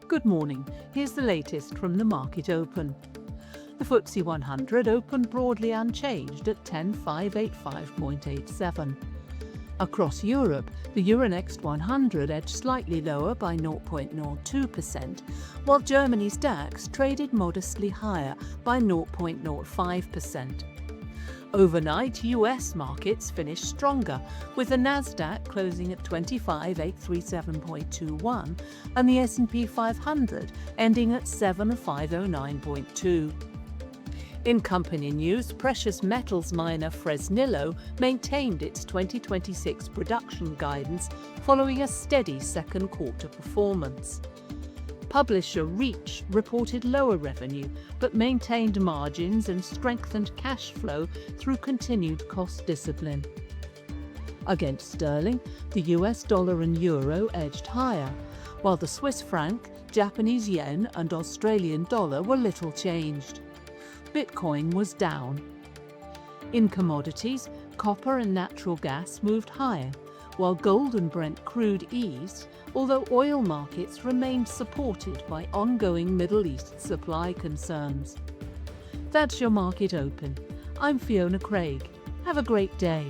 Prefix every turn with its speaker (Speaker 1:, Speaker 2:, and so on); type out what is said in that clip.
Speaker 1: Good morning. Here's the latest from the market open. The FTSE 100 opened broadly unchanged at 10,585.87. Across Europe, the Euronext 100 edged slightly lower by 0.02%, while Germany's DAX traded modestly higher by 0.05%. Overnight, US markets finished stronger, with the Nasdaq closing at 25,837.21 and the S&P 500 ending at 7,509.2. In company news, precious metals miner Fresnillo maintained its 2026 production guidance following a steady second quarter performance. Publisher Reach reported lower revenue but maintained margins and strengthened cash flow through continued cost discipline. Against sterling, the US dollar and euro edged higher, while the Swiss franc, Japanese yen and Australian dollar were little changed. Bitcoin was down. In commodities, copper and natural gas moved higher, while gold and Brent crude eased, although oil markets remained supported by ongoing Middle East supply concerns. That's your market open. I'm Fiona Craig. Have a great day.